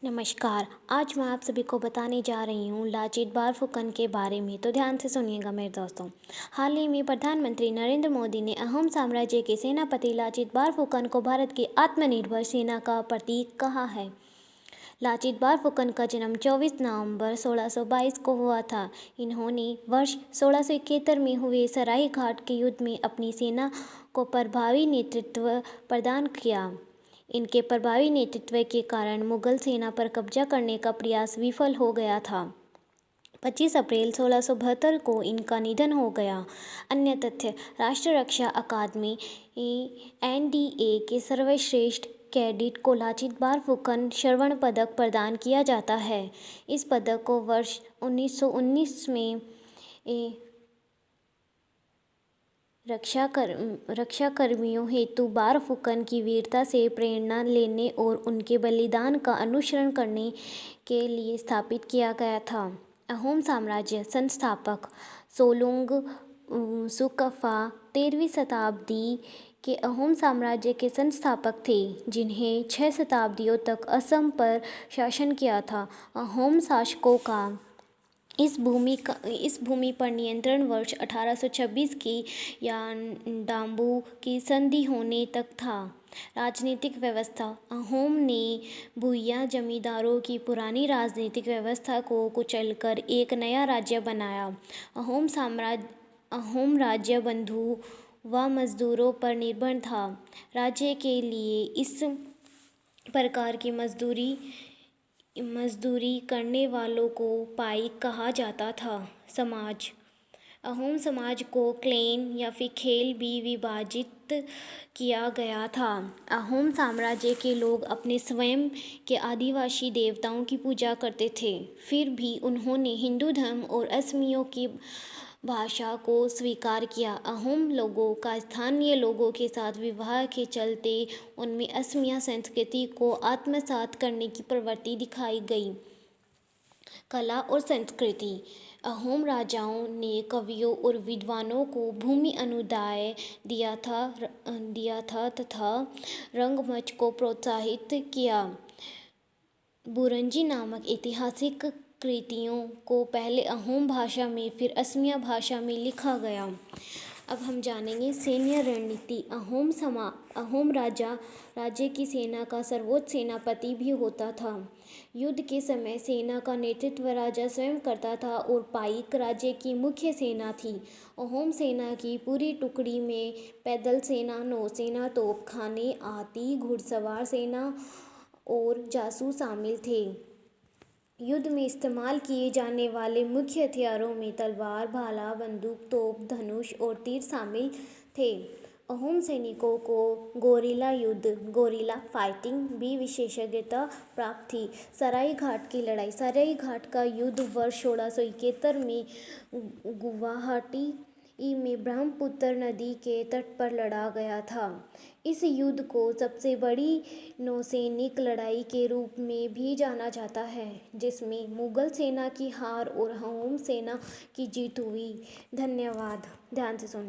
नमस्कार। आज मैं आप सभी को बताने जा रही हूँ लाचित बारफुकन के बारे में। तो ध्यान से सुनिएगा मेरे दोस्तों। हाल ही में प्रधानमंत्री नरेंद्र मोदी ने अहोम साम्राज्य के सेनापति लाचित बारफुकन को भारत की आत्मनिर्भर सेना का प्रतीक कहा है। लाचित बारफुकन का जन्म 24 नवंबर 1622 को हुआ था। इन्होंने वर्ष 1671 में हुए सराय घाट के युद्ध में अपनी सेना को प्रभावी नेतृत्व प्रदान किया। इनके प्रभावी नेतृत्व के कारण मुगल सेना पर कब्जा करने का प्रयास विफल हो गया था। 25 अप्रैल 1672 को इनका निधन हो गया। अन्य तथ्य: राष्ट्रीय रक्षा अकादमी (NDA) के सर्वश्रेष्ठ कैडेट को लाचित बारफुकन स्वर्ण पदक प्रदान किया जाता है। इस पदक को वर्ष 1919 में रक्षाकर्मियों हेतु बारफुकन की वीरता से प्रेरणा लेने और उनके बलिदान का अनुसरण करने के लिए स्थापित किया गया था। अहोम साम्राज्य संस्थापक सोलुंग सुकफा 13वीं शताब्दी के अहोम साम्राज्य के संस्थापक थे, जिन्हें 6 शताब्दियों तक असम पर शासन किया था। अहोम शासकों का इस भूमि पर नियंत्रण वर्ष 1826 की यानडाबू की संधि होने तक था। राजनीतिक व्यवस्था: अहोम ने भूया जमींदारों की पुरानी राजनीतिक व्यवस्था को कुचलकर एक नया राज्य बनाया। अहोम राज्य बंधु व मजदूरों पर निर्भर था। राज्य के लिए इस प्रकार की मजदूरी करने वालों को पाइक कहा जाता था। समाज: अहोम समाज को क्लैन या फिर खेल भी विभाजित किया गया था। अहोम साम्राज्य के लोग अपने स्वयं के आदिवासी देवताओं की पूजा करते थे। फिर भी उन्होंने हिंदू धर्म और असमियों की भाषा को स्वीकार किया। अहोम लोगों का स्थानीय लोगों के साथ विवाह के चलते उनमें असमिया संस्कृति को आत्मसात करने की प्रवृत्ति दिखाई गई। कला और संस्कृति: अहोम राजाओं ने कवियों और विद्वानों को भूमि अनुदान दिया था तथा रंगमंच को प्रोत्साहित किया। बुरंजी नामक ऐतिहासिक कृतियों को पहले अहोम भाषा में फिर असमिया भाषा में लिखा गया। अब हम जानेंगे सैन्य रणनीति। अहोम राजा राज्य की सेना का सर्वोच्च सेनापति भी होता था। युद्ध के समय सेना का नेतृत्व राजा स्वयं करता था और पाइक राज्य की मुख्य सेना थी। अहोम सेना की पूरी टुकड़ी में पैदल सेना, नौसेना, तोपखाने, आती, घुड़सवार सेना और जासूस शामिल थे। युद्ध में इस्तेमाल किए जाने वाले मुख्य हथियारों में तलवार, भाला, बंदूक, तोप, धनुष और तीर शामिल थे। अहोम सैनिकों को गोरिल्ला युद्ध (गोरिल्ला फाइटिंग) भी विशेषज्ञता प्राप्त थी। सराय घाट की लड़ाई: सराय घाट का युद्ध वर्ष 1671 में गुवाहाटी में ब्रह्मपुत्र नदी के तट पर लड़ा गया था। इस युद्ध को सबसे बड़ी नौसैनिक लड़ाई के रूप में भी जाना जाता है, जिसमें मुगल सेना की हार और अहोम सेना की जीत हुई। धन्यवाद। ध्यान से सुनिए।